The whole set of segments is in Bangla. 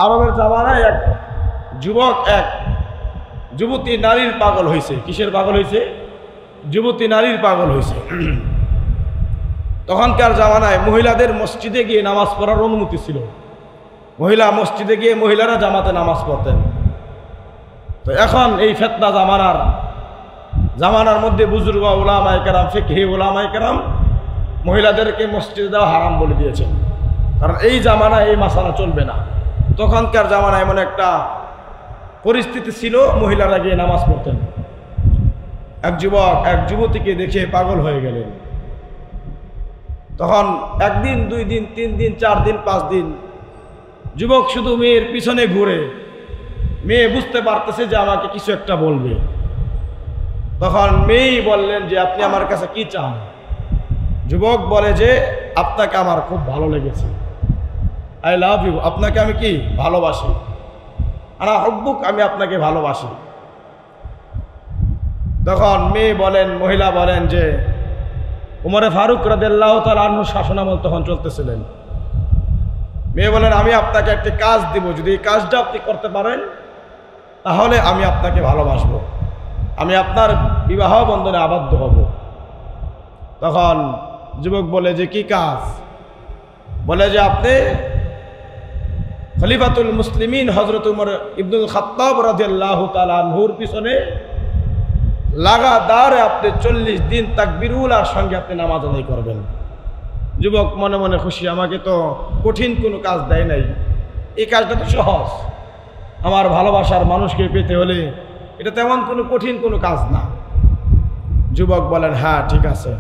আরবের জামানায় এক যুবক এক যুবতী নারীর পাগল হয়েছে। কিসের পাগল হয়েছে? যুবতী নারীর পাগল হয়েছে। তখনকার জামানায় মহিলাদের মসজিদে গিয়ে নামাজ পড়ার অনুমতি ছিল। মহিলা মসজিদে গিয়ে মহিলারা জামাতে নামাজ পড়তেন। তো এখন এই ফিতনা জামানার মধ্যে বুজুর্গ উলামায়ে কেরাম, ফিকহি উলামায়ে কেরাম মহিলাদেরকে মসজিদে দেওয়া হারাম বলে দিয়েছেন। কারণ এই জামানায় এই মাসালা চলবে না। তখনকার জামানায় এমন একটা পরিস্থিতি ছিল, মহিলারা গিয়ে নামাজ পড়তেন। এক যুবক এক যুবতীকে দেখে পাগল হয়ে গেলেন। তখন একদিন, 2 দিন, 3 দিন, 4 দিন, 5 দিন যুবক শুধু মেয়ের পিছনে ঘুরে। মেয়ে বুঝতে পারতেছে যে আমাকে কিছু একটা বলবে। তখন মেয়েই বললেন যে আপনি আমার কাছে কি চান? যুবক বলে যে আপনাকে আমার খুব ভালো লেগেছে, আই লাভ ইউ, আপনাকে আমি কি ভালোবাসি, আনা হুব্বুক, আমি আপনাকে ভালোবাসি। তখন মহিলা বলেন যে উমরে ফারুক রাদিয়াল্লাহু তাআলা আনহু শাসনামল তখন চলতেছিলেন। মেয়ে বলেন আমি আপনাকে একটি কাজ দিব, যদি এই কাজটা আপনি করতে পারেন তাহলে আমি আপনাকে ভালোবাসবো, আমি আপনার বিবাহ বন্ধনে আবদ্ধ হব। তখন যুবক বলে যে কি কাজ? বলে যে আপনি খলিফাতুল মুসলিমিন হযরত উমর ইবনুল খাত্তাব রাদিয়াল্লাহু তাআলা আনহুর পিছনে লাগাতার আপনি 40 দিন তাকবীরুল্লাহর সঙ্গে আপনি নামাজ আদায় করবেন। যুবক মনে মনে খুশি, আমাকে তো কঠিন কোনো কাজ দেয় নাই, এই কাজটা তো সহজ। আমার ভালোবাসার মানুষকে পেতে হলে এটা তেমন কোনো কঠিন কোনো কাজ না। যুবক বলেন হ্যাঁ ঠিক আছে।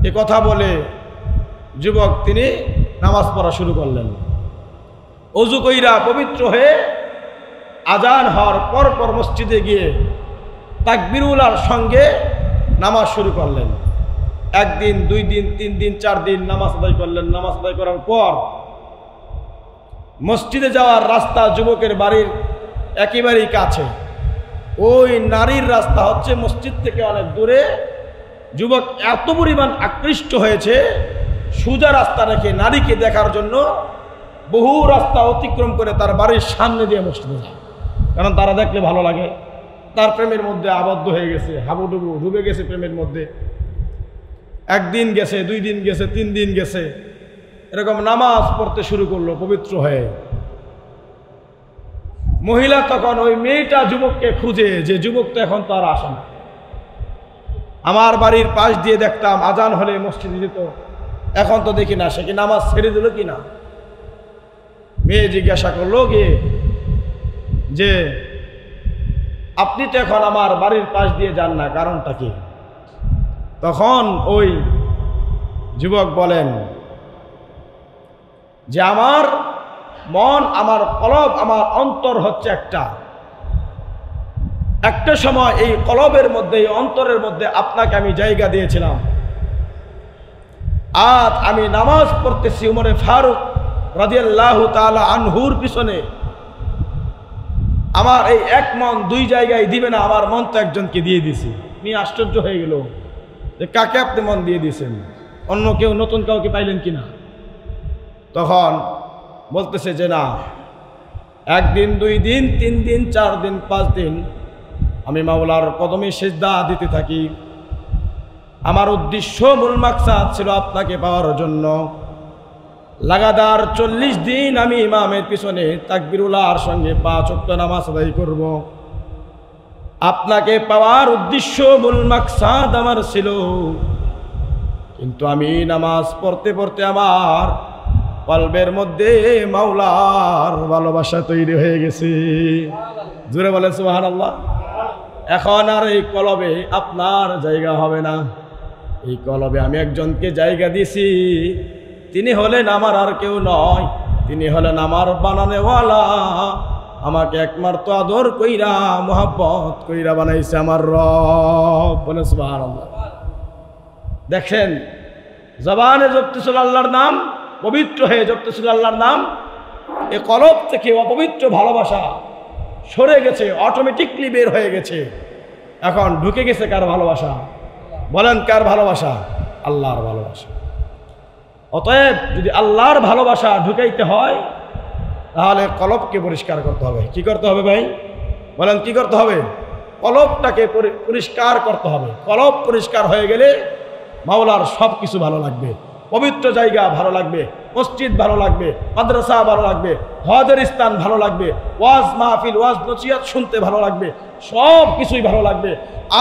এ কথা বলে যুবক তিনি নামাজ পড়া শুরু করলেন। অজু কইরা পবিত্র হয়ে আজান হওয়ার পর মসজিদে গিয়ে তাকবীরুল্লাহর সঙ্গে নামাজ শুরু করলেন। 1 দিন, 2 দিন, 3 দিন, 4 দিন নামাজ আদায় করলেন। নামাজ আদায় করার পর মসজিদে যাওয়ার রাস্তা যুবকের বাড়ির একেবারেই কাছে। ওই নারীর রাস্তা হচ্ছে মসজিদ থেকে অনেক দূরে। যুবক এত পরিমাণ আকৃষ্ট হয়েছে, সোজা রাস্তা রেখে নারীকে দেখার জন্য বহু রাস্তা অতিক্রম করে তার বাড়ির সামনে দিয়ে মসজিদে যায়। কারণ তারা দেখলে ভালো লাগে, তার প্রেমের মধ্যে আবদ্ধ হয়ে গেছে, হাবুডুবু ডুবে গেছে প্রেমের মধ্যে। 1 দিন গেছে, 2 দিন গেছে, 3 দিন গেছে, এরকম নামাজ পড়তে শুরু করলো পবিত্র হয়ে। মহিলা তখন ওই মেয়েটা যুবককে খুঁজে, যে যুবক তো এখন তো আর আসে না, আমার বাড়ির পাশ দিয়ে দেখতাম আজান হলে মসজিদে যেত, এখন তো দেখি না, সে কি নামাজ ছেড়ে দিল কি না। মেয়ে জিজ্ঞাসা করলো গিয়ে যে আপনি তো এখন আমার বাড়ির পাশ দিয়ে যান না, কারণটা কি? তখন ওই যুবক বলেন যে আমার মন, আমার কলব, আমার অন্তর হচ্ছে একটা সময় এই কলবের মধ্যে, এই অন্তরের মধ্যে আপনাকে আমি জায়গা দিয়েছিলাম। আজ আমি নামাজ পড়তেছি উমরে ফারুক রাদিয়াল্লাহু তাআলা আনহুর পিছনে, আমার এই 1 মন 2 জায়গায় দিবে না, আমার মন তো একজনকে দিয়ে দিছি। আমি আশ্চর্য হয়ে গেল যে কাকে আপনি মন দিয়ে দিয়েছেন, অন্য কেউ নতুন কাউকে পাইলেন কিনা। তখন বলতেছে যে না, 1 দিন, 2 দিন, 3 দিন, 4 দিন, 5 দিন আমি মাওলার কদমে সিজদা দিতে থাকি। আমার উদ্দেশ্য, মূল মাকসাদ ছিল আপনাকে পাওয়ার জন্য। লাগাতার 40 দিন আমি ইমামের পিছনে তাকবীরুল্লাহর সঙ্গে 5 ওয়াক্ত নামাজ আদায় করব। আপনাকে পাওয়ার উদ্দেশ্য, মূল মাকসাদ আমার ছিল। কিন্তু আমি নামাজ পড়তে পড়তে আমার কলবের মধ্যে মাওলার ভালোবাসা তৈরি হয়ে গেছে। জোরে বলেন সুবহানাল্লাহ। এখন আর এই কলবে আপনার জায়গা হবে না, এই কলবে আমি একজনকে জায়গা দিছি। তিনি হলেন আমার আর কেউ নয়, তিনি হলেন আমার বানানেওয়ালা। আমাকে একমাত্র আদর কইরা, মোহাব্বত কইরা বানাইছে আমার রব। বলে সুবহানাল্লাহ। দেখেন, জবানে জপতেছিল আল্লাহর নাম, পবিত্র হয়ে জপতেছিল আল্লাহর নাম, এ কলব থেকে অপবিত্র ভালোবাসা সরে গেছে, অটোমেটিকলি বের হয়ে গেছে। এখন ঢুকে গেছে কার ভালোবাসা? বলেন কার ভালোবাসা? আল্লাহর ভালোবাসা। অতএব যদি আল্লাহর ভালোবাসা ঢুকাইতে হয় তাহলে কলবকে পরিষ্কার করতে হবে। কি করতে হবে ভাই বলেন, কি করতে হবে? কলবটাকে পরিষ্কার করতে হবে। কলব পরিষ্কার হয়ে গেলে মাওলার সব কিছু ভালো লাগবে। পবিত্র জায়গা ভালো লাগবে, মসজিদ ভালো লাগবে, মাদ্রাসা ভালো লাগবে, হজের স্থান ভালো লাগবে, ওয়াজ মাহফিল ওয়াজ নসিহত শুনতে ভালো লাগবে, সব কিছুই ভালো লাগবে।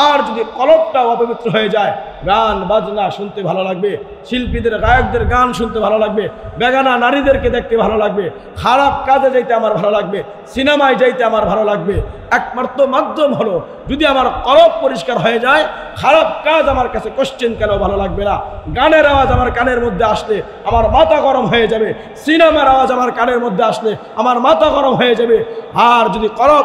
আর যদি কলবটা অপবিত্র হয়ে যায়, গান বাজনা শুনতে ভালো লাগবে, শিল্পীদের গায়কদের গান শুনতে ভালো লাগবে, বেগানা নারীদেরকে দেখতে ভালো লাগবে, খারাপ কাজে যাইতে আমার ভালো লাগবে, সিনেমায় যাইতে আমার ভালো লাগবে। একমাত্র মাধ্যম হলো যদি আমার কলব পরিষ্কার হয়ে যায়, খারাপ কাজ আমার কাছে কোশ্চেন কেন ভালো লাগবে না। গানের আওয়াজ আমার কানের মধ্যে আসলে আমার মাথা গরম হয়ে যাবে, সিনেমার আওয়াজ আমার কানের মধ্যে আসলে আমার মাথা গরম হয়ে যাবে। আর যদি কলব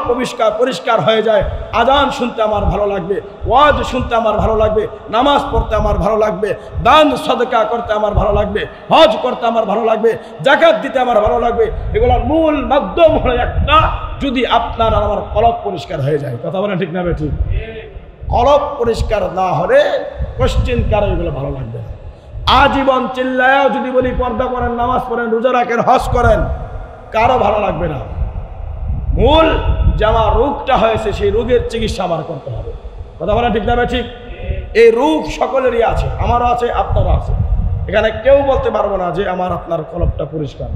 পরিষ্কার হয়ে যায়, আজান শুনতে আমার ভালো লাগবে, ওয়াজ শুনতে আমার ভালো লাগবে, নামাজ পড়তে আমার ভালো লাগবে, দান সদকা করতে আমার ভালো লাগবে, হজ করতে আমার ভালো লাগবে, যাকাত দিতে আমার ভালো লাগবে। এগুলোর মূল মাধ্যম হলো একটা, যদি আপনার আর আমার কলব পরিষ্কার হয়ে যায়। কথা বলেন ঠিক না ঠিক? কলব পরিষ্কার না হলে কোশ্চেন কারো এগুলো ভালো লাগবে না। আজীবন চিল্লায়ও যদি বলি পর্দা করেন, নামাজ পড়েন, রোজা রাখেন, হজ করেন, কারো ভালো লাগবে না। মূল যে আমার রোগটা হয়েছে সেই রোগের চিকিৎসা আমার করতে হবে। কথা বলেন ঠিক না ঠিক? এই রোগ সকলেরই আছে, আমারও আছে, আপনারও আছে। এখানে কেউ বলতে পারবো না যে আমার আপনার কলবটা পরিষ্কার।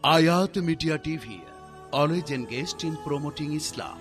Ayat Media TV, always engaged in promoting Islam.